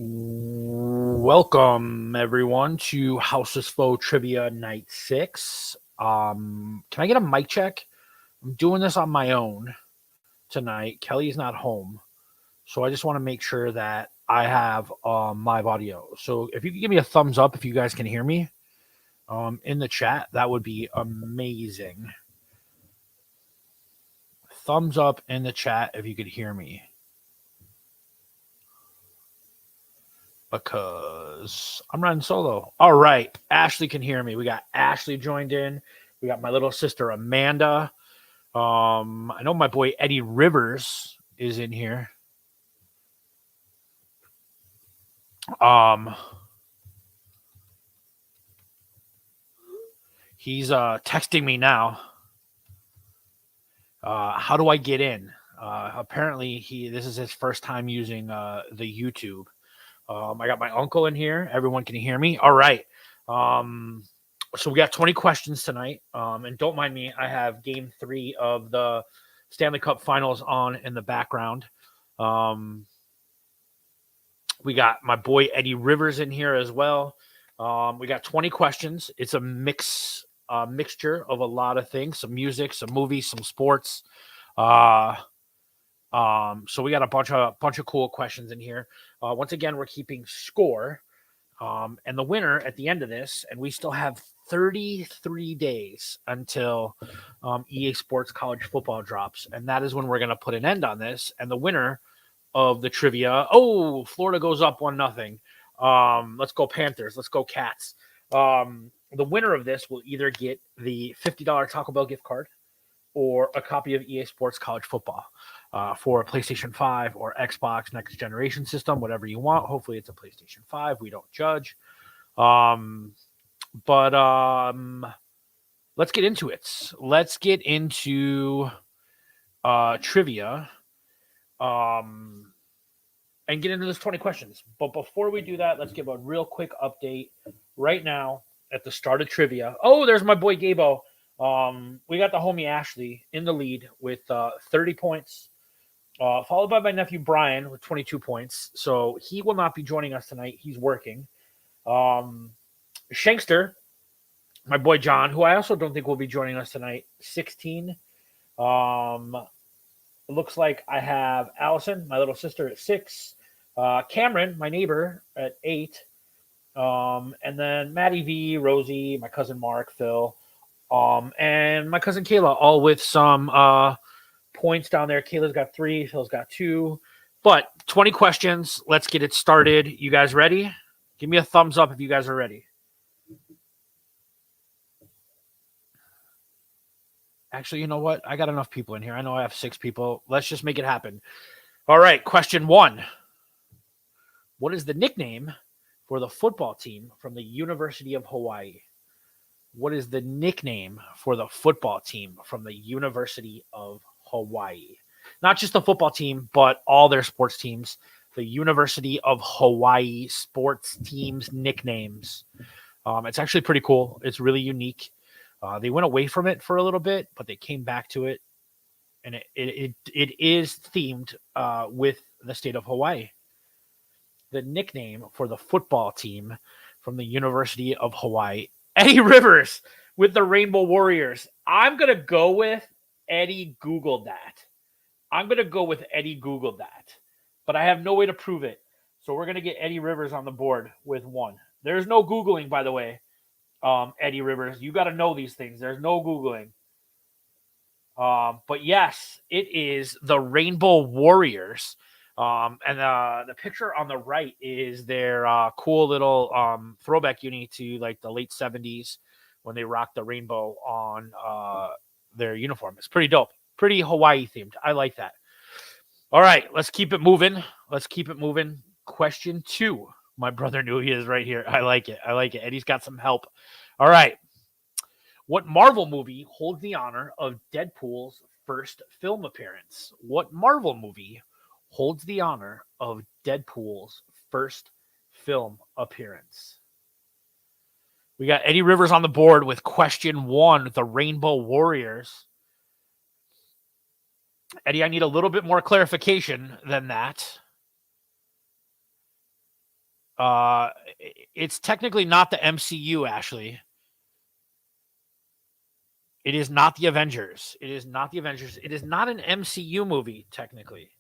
Welcome everyone to House's Foe Trivia Night 6. Can I get a mic check? I'm doing this on my own tonight. Kelly's not home. So I just want to make sure that I have live audio. So if you could give me a thumbs up if you guys can hear me in the chat, that would be amazing. Thumbs up in the chat if you could hear me. Because I'm running solo. All right. Ashley can hear me. We got Ashley joined in. We got my little sister Amanda. I know my boy Eddie Rivers is in here. He's texting me now. How do I get in? Apparently this is his first time using the YouTube. I got my uncle in here. Everyone can hear me. All right. So we got 20 questions tonight. And don't mind me, I have game 3 of the Stanley Cup Finals on in the background. We got my boy Eddie Rivers in here as well. We got 20 questions. It's a mixture of a lot of things: some music, some movies, some sports. So we got a bunch of cool questions in here. Once again, we're keeping score. And the winner at the end of this, and we still have 33 days until EA Sports College Football drops, and that is when we're going to put an end on this. And the winner of the trivia, Florida goes up 1-0. Let's go Panthers. Let's go Cats. The winner of this will either get the $50 Taco Bell gift card or a copy of EA Sports College Football for a PlayStation 5 or Xbox Next Generation system, whatever you want. Hopefully it's a PlayStation 5. We don't judge. But let's get into it. Let's get into trivia and get into this 20 questions. But before we do that, let's give a real quick update right now at the start of trivia. Oh, there's my boy Gabo. We got the homie Ashley in the lead with 30 points, followed by my nephew Brian with 22 points. So he will not be joining us tonight. He's working. Shankster, my boy John, who I also don't think will be joining us tonight, 16. It looks like I have Allison, my little sister, at 6. Cameron, my neighbor, at 8. And then Maddie V, Rosie, my cousin Mark, Phil, and my cousin Kayla, all with some points down there. Kayla's got 3, Phil's got 2. But 20 questions. Let's get it started. You guys ready? Give me a thumbs up if you guys are ready. Actually, you know what? I got enough people in here. I know I have 6 people. Let's just make it happen. All right, question 1. What is the nickname for the football team from the University of Hawaii? What is the nickname for the football team from the University of Hawaii? Not just the football team, but all their sports teams. The University of Hawaii sports teams nicknames. It's actually pretty cool. It's really unique. They went away from it for a little bit, but they came back to it. And it is themed with the state of Hawaii. The nickname for the football team from the University of Hawaii. Eddie Rivers with the Rainbow Warriors. I'm going to go with Eddie Googled that. But I have no way to prove it. So we're going to get Eddie Rivers on the board with 1. There's no Googling, by the way, Eddie Rivers. You got to know these things. There's no Googling. But yes, it is the Rainbow Warriors. And the picture on the right is their cool little throwback uni to like the late 70s when they rocked the rainbow on their uniform. It's pretty dope. Pretty Hawaii themed. I like that. All right, let's keep it moving. Question 2. My brother knew he is right here. I like it. Eddie's got some help. All right. What Marvel movie holds the honor of Deadpool's first film appearance? What Marvel movie holds the honor of Deadpool's first film appearance? We got Eddie Rivers on the board with question 1, the Rainbow Warriors. Eddie, I need a little bit more clarification than that. It's technically not the MCU, Ashley. It is not the Avengers. It is not the Avengers. It is not an MCU movie, technically.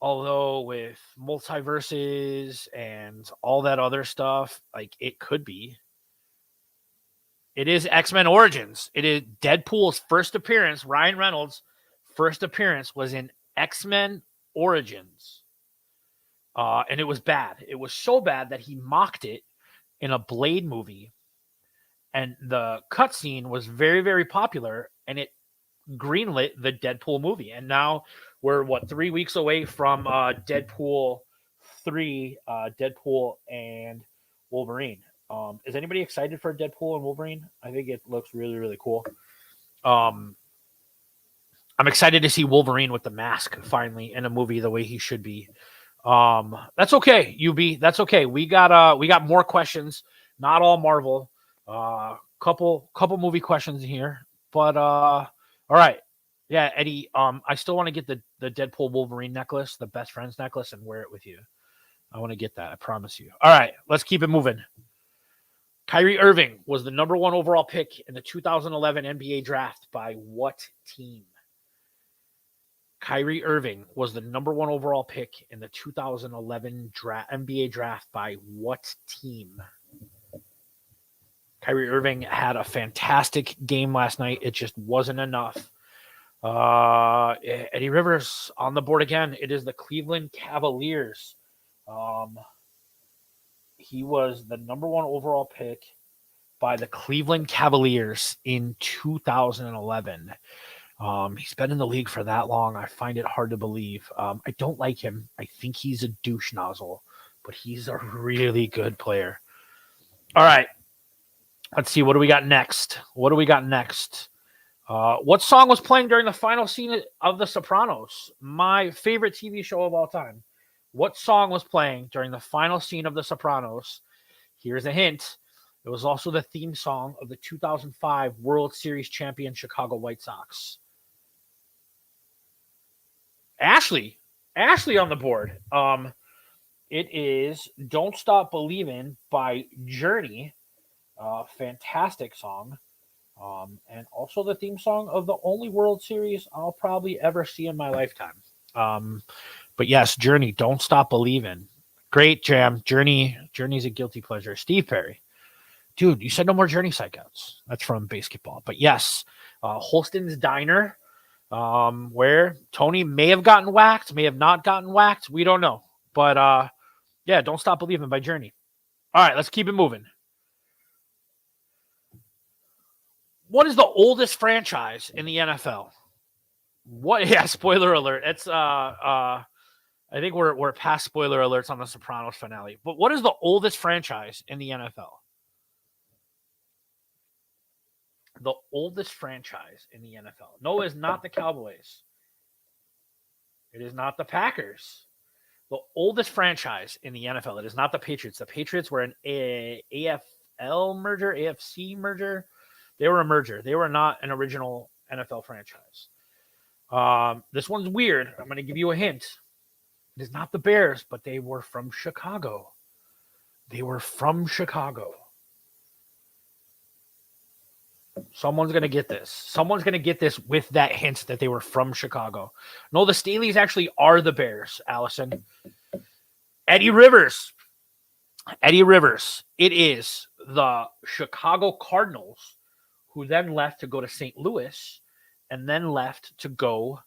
Although with multiverses and all that other stuff, like it could be. It is X-Men Origins. It is Deadpool's first appearance. Ryan Reynolds' first appearance was in X-Men Origins. And it was bad. It was so bad that he mocked it in a Blade movie. And the cutscene was very, very popular, and it greenlit the Deadpool movie. And now we're, 3 weeks away from Deadpool 3, Deadpool and Wolverine. Is anybody excited for Deadpool and Wolverine? I think it looks really, really cool. I'm excited to see Wolverine with the mask finally in a movie the way he should be. That's okay, UB. That's okay. We got more questions. Not all Marvel. Couple movie questions here, but all right. Yeah, Eddie. I still want to get the Deadpool Wolverine necklace, the best friends necklace, and wear it with you. I want to get that. I promise you. All right, let's keep it moving. Kyrie Irving was the number 1 overall pick in the 2011 NBA draft by what team? Kyrie Irving was the number 1 overall pick in the 2011 NBA draft by what team? Kyrie Irving had a fantastic game last night. It just wasn't enough. Eddie Rivers on the board again. It is the Cleveland Cavaliers. He was the number 1 overall pick by the Cleveland Cavaliers in 2011. He's been in the league for that long. I find it hard to believe. I don't like him. I think he's a douche nozzle, but he's a really good player. All right. Let's see. What do we got next? What song was playing during the final scene of The Sopranos? My favorite TV show of all time. What song was playing during the final scene of The Sopranos? Here's a hint. It was also the theme song of the 2005 World Series champion Chicago White Sox. Ashley on the board. It is Don't Stop Believin' by Journey. Fantastic song. And also the theme song of the only World Series I'll probably ever see in my lifetime. But yes, Journey, Don't Stop Believin'. Great jam. Journey's a guilty pleasure. Steve Perry. Dude, you said no more Journey psychouts. That's from basketball. But yes, Holston's Diner, where Tony may have gotten whacked, may have not gotten whacked. We don't know. But yeah, Don't Stop Believin' by Journey. All right, let's keep it moving. What is the oldest franchise in the NFL? What? Yeah, spoiler alert. It's I think we're past spoiler alerts on the Sopranos finale. But what is the oldest franchise in the NFL? The oldest franchise in the NFL. No, it's not the Cowboys. It is not the Packers. The oldest franchise in the NFL. It is not the Patriots. The Patriots were an AFL merger, AFC merger. They were a merger. They were not an original NFL franchise. This one's weird. I'm going to give you a hint. It is not the Bears, but they were from Chicago. They were from Chicago. Someone's going to get this. Someone's going to get this with that hint that they were from Chicago. No, the Staleys actually are the Bears, Allison. Eddie Rivers. Eddie Rivers. It is the Chicago Cardinals, who then left to go to St. Louis and then left to go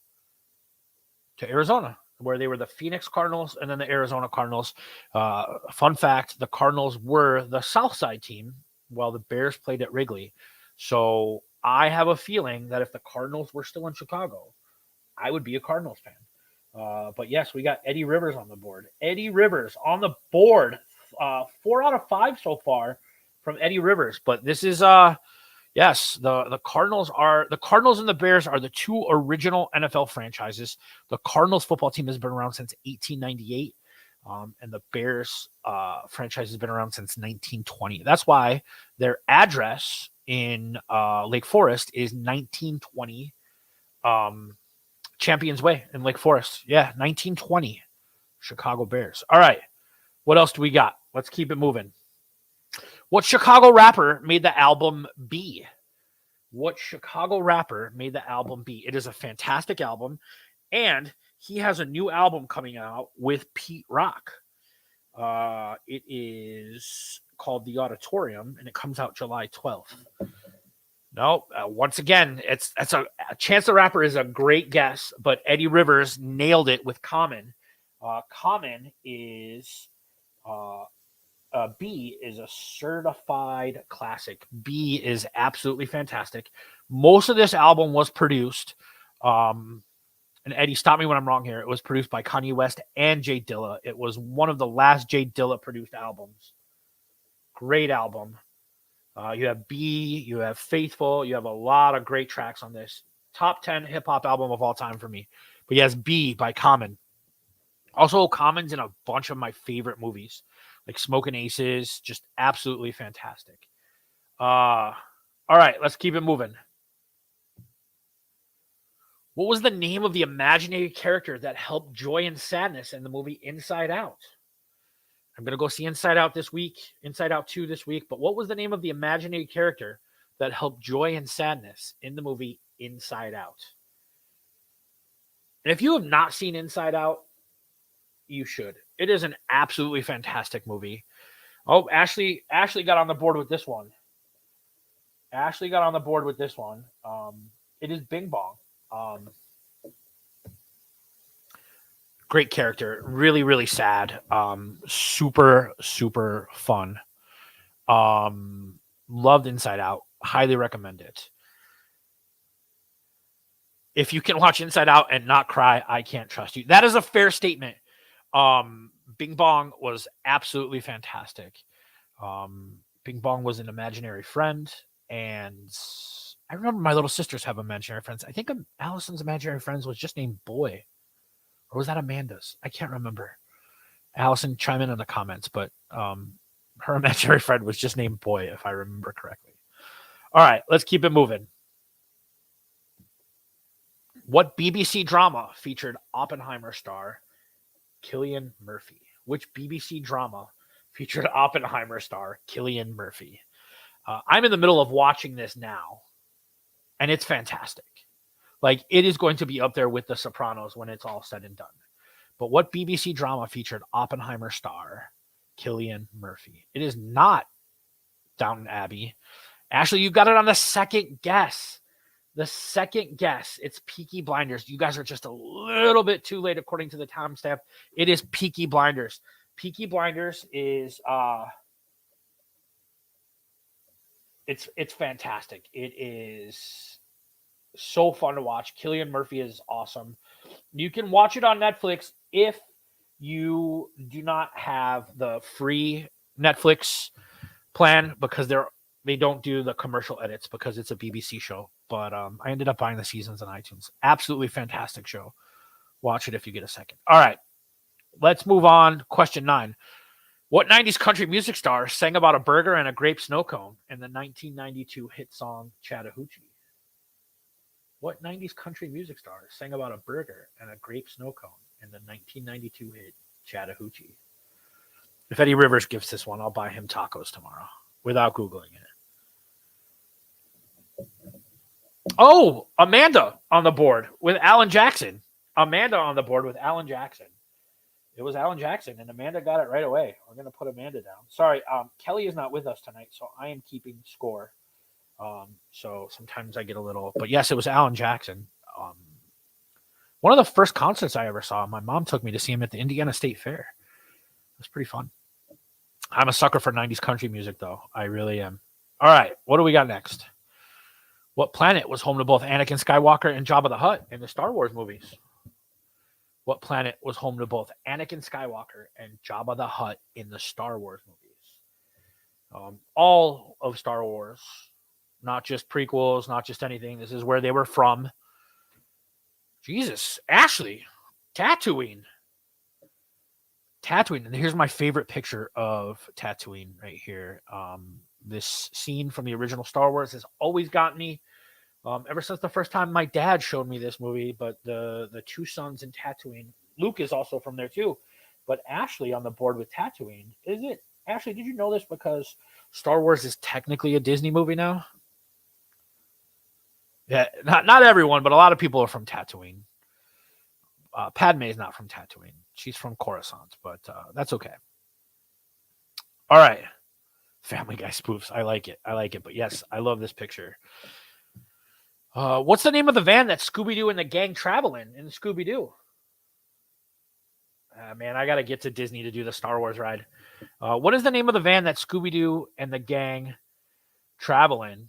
to Arizona, where they were the Phoenix Cardinals and then the Arizona Cardinals. Fun fact, the Cardinals were the South Side team while the Bears played at Wrigley. So I have a feeling that if the Cardinals were still in Chicago, I would be a Cardinals fan. But yes, we got Eddie Rivers on the board. Eddie Rivers on the board. 4 out of 5 so far from Eddie Rivers. But this is yes, the Cardinals and the Bears are the 2 original NFL franchises. The Cardinals football team has been around since 1898. And the Bears franchise has been around since 1920. That's why their address in Lake Forest is 1920 Champions Way in Lake Forest. Yeah, 1920 Chicago Bears. All right, What else do we got? Let's keep it moving. What Chicago rapper made the album B? What Chicago rapper made the album B? It is a fantastic album, and he has a new album coming out with Pete Rock. It is called The Auditorium, and it comes out July 12th. No, once again, it's a Chance the Rapper is a great guess, but Eddie Rivers nailed it with Common. Common is B is a certified classic. B is absolutely fantastic. Most of this album was produced, and Eddie, stop me when I'm wrong here. It was produced by Kanye West and Jay Dilla. It was one of the last Jay Dilla produced albums. Great album. You have B, you have Faithful, you have a lot of great tracks on this. Top 10 hip-hop album of all time for me. But yes, B by Common. Also, Common's in a bunch of my favorite movies, like Smoking Aces, just absolutely fantastic. All right, let's keep it moving. What was the name of the imaginary character that helped joy and sadness in the movie Inside Out? I'm going to go see Inside Out this week, Inside Out 2 this week. But what was the name of the imaginary character that helped joy and sadness in the movie Inside Out? And if you have not seen Inside Out, you should. It is an absolutely fantastic movie. Oh, Ashley got on the board with this one. It is Bing Bong. Great character, really, really sad. Super, super fun. Loved Inside Out. Highly recommend it. If you can watch Inside Out and not cry, I can't trust you. That is a fair statement. Bing Bong was absolutely fantastic. Bing Bong was an imaginary friend, and I remember my little sisters have imaginary friends. I think Allison's imaginary friends was just named Boy. Or was that Amanda's? I can't remember. Allison, chime in the comments, but her imaginary friend was just named Boy, if I remember correctly. All right, let's keep it moving. What BBC drama featured Oppenheimer star Cillian Murphy? Which BBC drama featured Oppenheimer star Cillian Murphy? I'm in the middle of watching this now, and it's fantastic. Like, it is going to be up there with The Sopranos when it's all said and done. But what BBC drama featured Oppenheimer star Cillian Murphy? It is not Downton Abbey. Ashley, you got it on the second guess. It's Peaky Blinders. You guys are just a little bit too late according to the timestamp. It is Peaky Blinders. Peaky Blinders is it's fantastic. It is so fun to watch. Cillian Murphy is awesome. You can watch it on Netflix if you do not have the free Netflix plan, because they don't do the commercial edits because it's a BBC show. But I ended up buying the seasons on iTunes. Absolutely fantastic show. Watch it if you get a second. All right, let's move on. Question 9. What 90s country music star sang about a burger and a grape snow cone in the 1992 hit song Chattahoochee? What 90s country music star sang about a burger and a grape snow cone in the 1992 hit Chattahoochee? If Eddie Rivers gives this one, I'll buy him tacos tomorrow without Googling it. Oh, Amanda on the board with Alan Jackson. It was Alan Jackson, and Amanda got it right away. We're going to put Amanda down. Sorry, Kelly is not with us tonight, so I am keeping score. So sometimes I get a little, but yes, it was Alan Jackson. One of the first concerts I ever saw, my mom took me to see him at the Indiana State Fair. It was pretty fun. I'm a sucker for 90s country music, though. I really am. All right, what do we got next? What planet was home to both Anakin Skywalker and Jabba the Hutt in the Star Wars movies? What planet was home to both Anakin Skywalker and Jabba the Hutt in the Star Wars movies? All of Star Wars, not just prequels, not just anything. This is where they were from. Jesus, Ashley, Tatooine. And here's my favorite picture of Tatooine right here. This scene from the original Star Wars has always gotten me. Ever since the first time my dad showed me this movie, but the two sons in Tatooine, Luke is also from there too. But Ashley on the board with Tatooine. Is it? Ashley, did you know this because Star Wars is technically a Disney movie now? Yeah, not everyone, but a lot of people are from Tatooine. Padme is not from Tatooine. She's from Coruscant, but that's okay. All right. Family Guy spoofs. I like it. But yes, I love this picture. What's the name of the van that Scooby-Doo and the gang travel in Scooby-Doo? Man, I got to get to Disney to do the Star Wars ride. What is the name of the van that Scooby-Doo and the gang travel in?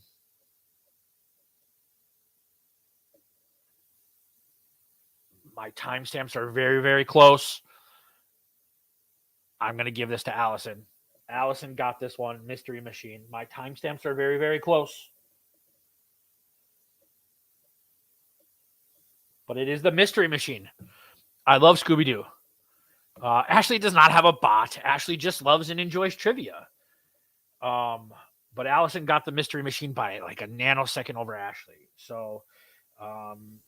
My timestamps are very, very close. I'm going to give this to Allison. Allison got this one, Mystery Machine. My timestamps are very, very close. But it is the Mystery Machine. I love Scooby-Doo. Ashley does not have a bot. Ashley just loves and enjoys trivia. But Allison got the Mystery Machine by like a nanosecond over Ashley. So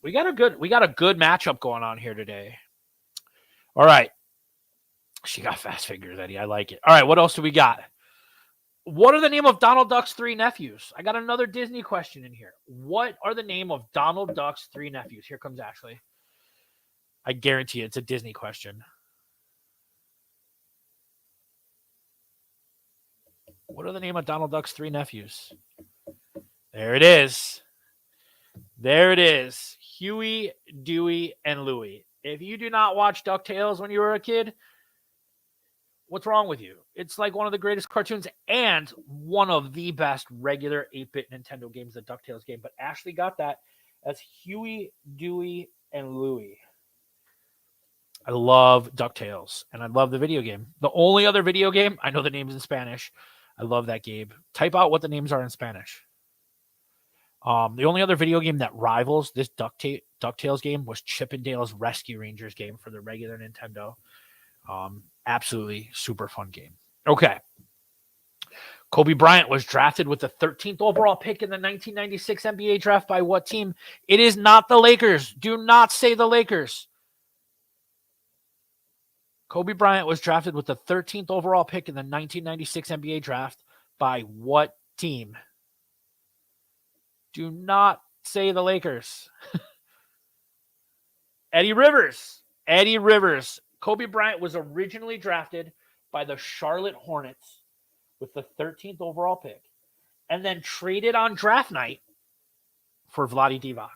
we got a good matchup going on here today. All right. She got fast fingers, Eddie. I like it. All right, what else do we got? What are the name of Donald Duck's 3 nephews? I got another Disney question in here. What are the name of Donald Duck's 3 nephews? Here comes Ashley. I guarantee it's a Disney question. What are the name of Donald Duck's 3 nephews? There it is. Huey, Dewey, and Louie. If you do not watch DuckTales when you were a kid, what's wrong with you? It's like one of the greatest cartoons and one of the best regular 8-bit Nintendo games, the DuckTales game. But Ashley got that as Huey, Dewey, and Louie. I love DuckTales, and I love the video game. The only other video game, I know the names in Spanish. I love that game. Type out what the names are in Spanish. The only other video game that rivals this DuckTales game was Chip 'n Dale's Rescue Rangers game for the regular Nintendo. Absolutely super fun game. Okay. Kobe Bryant was drafted with the 13th overall pick in the 1996 NBA draft by what team? It is not the Lakers. Do not say the Lakers. Kobe Bryant was drafted with the 13th overall pick in the 1996 NBA draft by what team? Do not say the Lakers. Eddie Rivers. Kobe Bryant was originally drafted by the Charlotte Hornets with the 13th overall pick and then traded on draft night for Vlade Divac.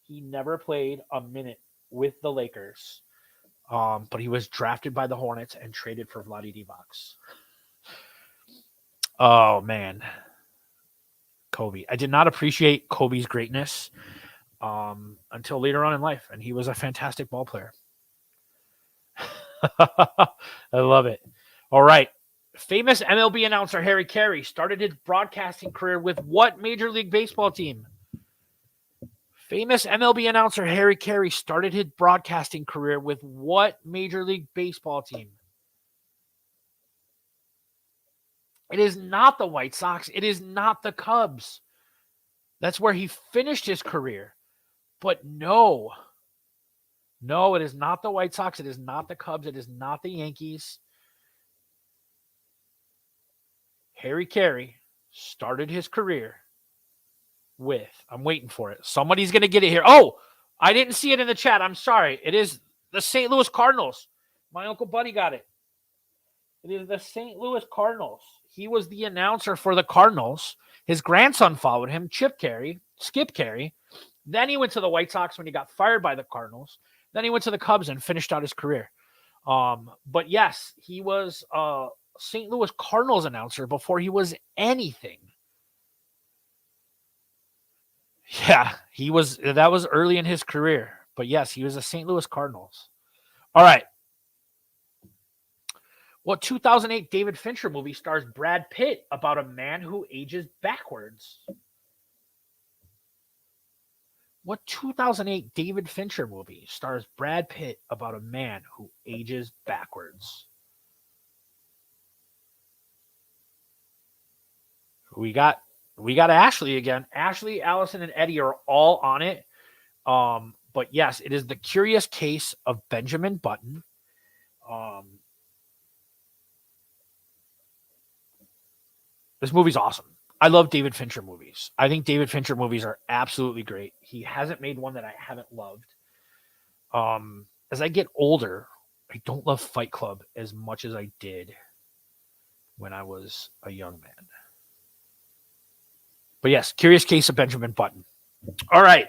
He never played a minute with the Lakers, but he was drafted by the Hornets and traded for Vlade Divac. Oh, man. Kobe. I did not appreciate Kobe's greatness until later on in life, and he was a fantastic ball player. I love it. All right. Famous MLB announcer Harry Carey started his broadcasting career with what Major League Baseball team? Famous MLB announcer Harry Carey started his broadcasting career with what Major League Baseball team? It is not the White Sox. It is not the Cubs. That's where he finished his career. But no, it is not the White Sox. It is not the Cubs. It is not the Yankees. Harry Carey started his career with, I'm waiting for it. Somebody's going to get it here. Oh, I didn't see it in the chat. I'm sorry. It is the St. Louis Cardinals. My Uncle Buddy got it. It is the St. Louis Cardinals. He was the announcer for the Cardinals. His grandson followed him, Skip Carey. Then he went to the White Sox when he got fired by the Cardinals. Then he went to the Cubs and finished out his career. But yes, he was a St. Louis Cardinals announcer before he was anything. Yeah, that was early in his career. But yes, he was a St. Louis Cardinals. All right. What 2008 David Fincher movie stars Brad Pitt about a man who ages backwards? What 2008 David Fincher movie stars Brad Pitt about a man who ages backwards? We got Ashley again. Ashley, Allison, and Eddie are all on it. But yes, it is The Curious Case of Benjamin Button. This movie's awesome. I love David Fincher movies. I think David Fincher movies are absolutely great. He hasn't made one that I haven't loved. As I get older, I don't love Fight Club as much as I did when I was a young man. But yes, Curious Case of Benjamin Button. All right.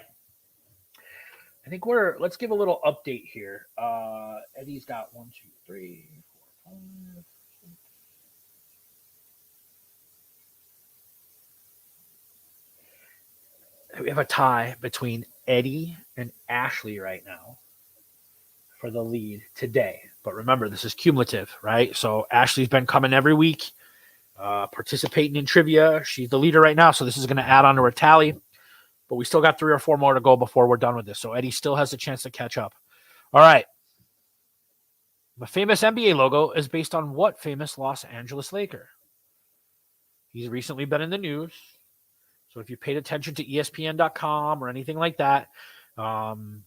I think let's give a little update here. Eddie's got 1, 2, 3, 4, 5. We have a tie between Eddie and Ashley right now for the lead today. But remember, this is cumulative, right? So Ashley's been coming every week, participating in trivia. She's the leader right now, so this is going to add on to her tally. But we still got 3 or 4 more to go before we're done with this. So Eddie still has a chance to catch up. All right. The famous NBA logo is based on what famous Los Angeles Laker? He's recently been in the news. So if you paid attention to ESPN.com or anything like that, the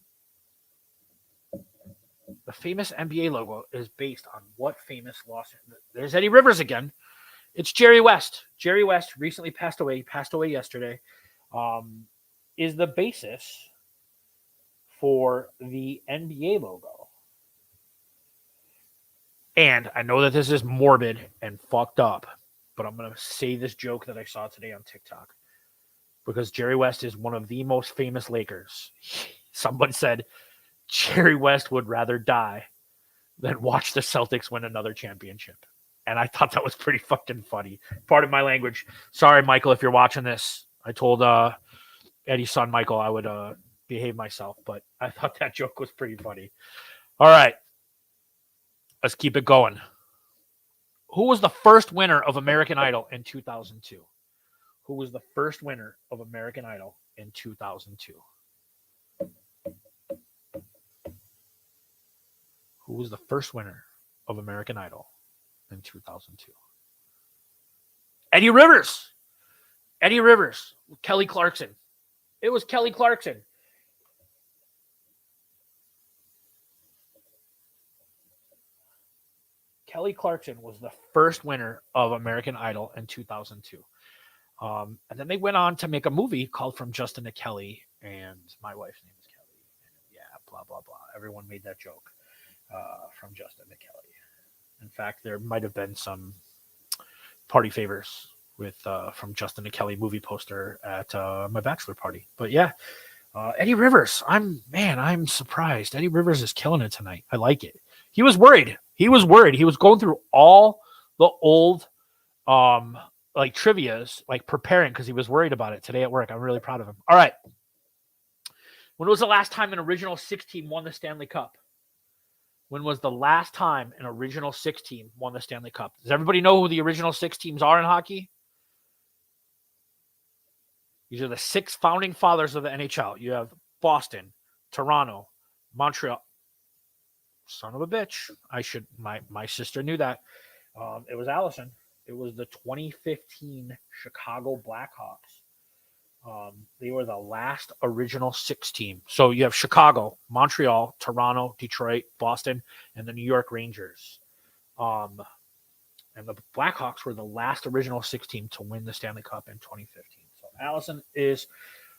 famous NBA logo is based on what famous Los Angeles? There's Eddie Rivers again. It's Jerry West. Jerry West recently passed away. He passed away yesterday. Is the basis for the NBA logo. And I know that this is morbid and fucked up, but I'm going to say this joke that I saw today on TikTok. Because Jerry West is one of the most famous Lakers. Someone said Jerry West would rather die than watch the Celtics win another championship. And I thought that was pretty fucking funny. Pardon my language. Sorry, Michael, if you're watching this. I told Eddie's son, Michael, I would behave myself. But I thought that joke was pretty funny. All right. Let's keep it going. Who was the first winner of American Idol in 2002? Who was the first winner of American Idol in 2002? Who was the first winner of American Idol in 2002? Eddie Rivers. Eddie Rivers. Kelly Clarkson. It was Kelly Clarkson. Kelly Clarkson was the first winner of American Idol in 2002. And then they went on to make a movie called From Justin to Kelly, and my wife's name is Kelly. And yeah, blah, blah, blah. Everyone made that joke from Justin to Kelly. In fact, there might have been some party favors with From Justin to Kelly movie poster at my bachelor party. But yeah, Eddie Rivers, I'm surprised. Eddie Rivers is killing it tonight. I like it. He was worried. He was going through all the old like trivias, like preparing because he was worried about it today at work. I'm really proud of him. All right. When was the last time an original 6 team won the Stanley Cup? When was the last time an original 6 team won the Stanley Cup? Does everybody know who the original 6 teams are in hockey? These are the 6 founding fathers of the NHL. You have Boston, Toronto, Montreal. Son of a bitch. My sister knew that. It was Allison. It was the 2015 Chicago Blackhawks. They were the last original 6 team. So you have Chicago, Montreal, Toronto, Detroit, Boston, and the New York Rangers. And the Blackhawks were the last original 6 team to win the Stanley Cup in 2015. So Allison is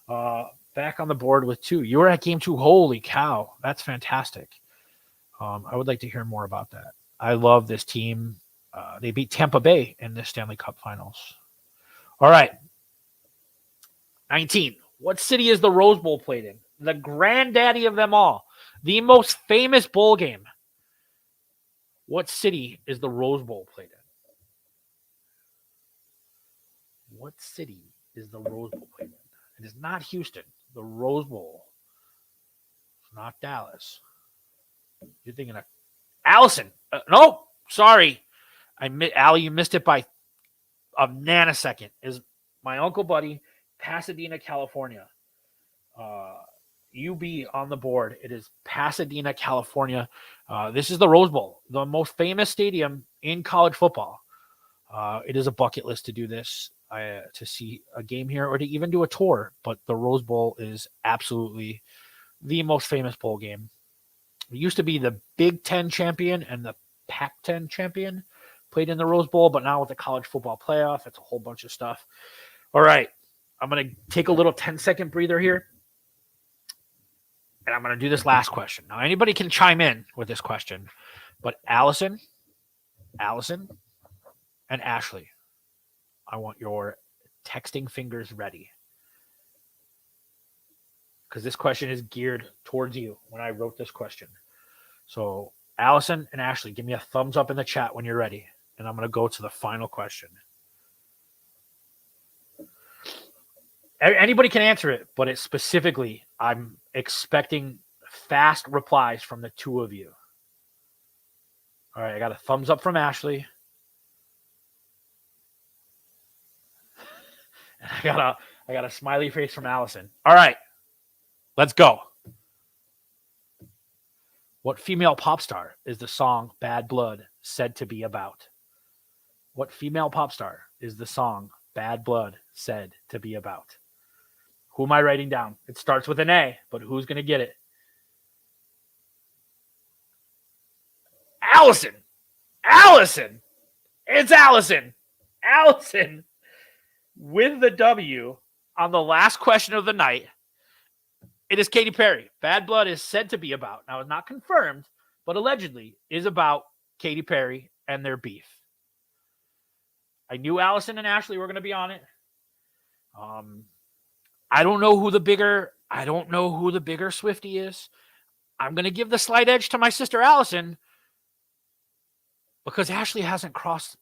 back on the board with 2. You were at game 2. Holy cow. That's fantastic. I would like to hear more about that. I love this team. They beat Tampa Bay in the Stanley Cup Finals. All right. 19. What city is the Rose Bowl played in? The granddaddy of them all. The most famous bowl game. What city is the Rose Bowl played in? What city is the Rose Bowl played in? It is not Houston. The Rose Bowl. It's not Dallas. You're thinking of Allison. No, sorry. Allie, you missed it by a nanosecond. Is my Uncle Buddy, Pasadena, California. UB on the board. It is Pasadena, California. This is the Rose Bowl, the most famous stadium in college football. It is a bucket list to do this, to see a game here or to even do a tour. But the Rose Bowl is absolutely the most famous bowl game. It used to be the Big Ten champion and the Pac-10 champion played in the Rose Bowl, but now with the college football playoff, it's a whole bunch of stuff. All right. I'm going to take a little 10-second breather here. And I'm going to do this last question. Now, anybody can chime in with this question, but Allison, and Ashley, I want your texting fingers ready. Because this question is geared towards you when I wrote this question. So, Allison and Ashley, give me a thumbs up in the chat when you're ready. And I'm going to go to the final question. Anybody can answer it, but it's specifically, I'm expecting fast replies from the two of you. All right, I got a thumbs up from Ashley. And I got a smiley face from Allison. All right, let's go. What female pop star is the song Bad Blood said to be about? What female pop star is the song Bad Blood said to be about? Who am I writing down? It starts with an A, but who's going to get it? Allison! It's Allison! Allison with the W on the last question of the night. It is Katy Perry. Bad Blood is said to be about, now it's not confirmed, but allegedly is about Katy Perry and their beef. I knew Allison and Ashley were going to be on it. I don't know who the bigger Swiftie is. I'm going to give the slight edge to my sister Allison because Ashley hasn't crossed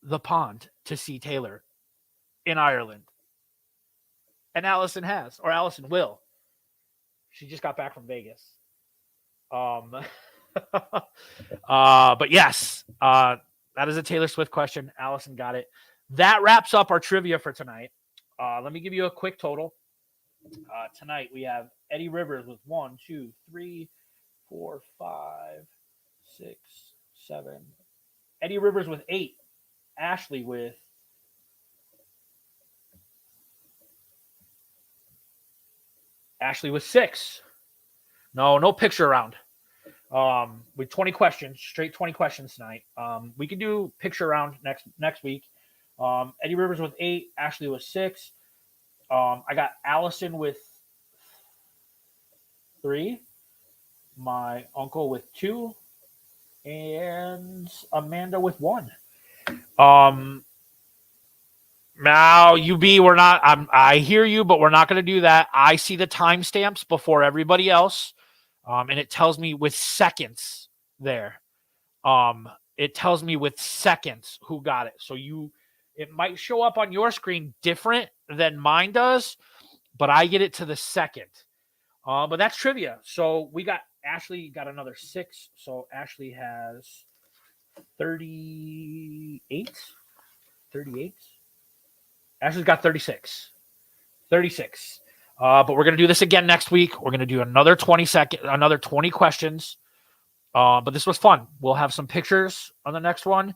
the pond to see Taylor in Ireland. And Allison has, or Allison will. She just got back from Vegas. But yes, that is a Taylor Swift question. Allison got it. That wraps up our trivia for tonight. Let me give you a quick total. Tonight we have Eddie Rivers with 1, 2, 3, 4, 5, 6, 7. Eddie Rivers with 8. Ashley with 6. No picture round. With 20 questions, straight 20 questions tonight. We can do picture round next week. Eddie Rivers with 8. Ashley with 6. I got Allison with 3, my uncle with 2, and Amanda with 1. Now, UB, we're not. I hear you, but we're not going to do that. I see the timestamps before everybody else, and it tells me with seconds there. It tells me with seconds who got it. So it might show up on your screen different than mine does, but I get it to the second. But that's trivia. So Ashley got another 6. So Ashley has 38. Ashley's got 36. But we're going to do this again next week. We're going to do another 20 questions. But this was fun. We'll have some pictures on the next one.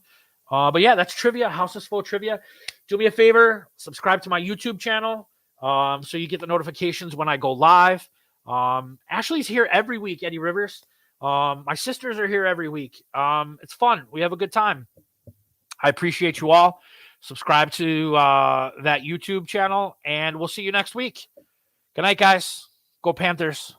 But yeah, that's trivia. House is full of trivia. Do me a favor, subscribe to my YouTube channel so you get the notifications when I go live. Ashley's here every week, Eddie Rivers. My sisters are here every week. It's fun. We have a good time. I appreciate you all. Subscribe to that YouTube channel, and we'll see you next week. Good night, guys. Go Panthers.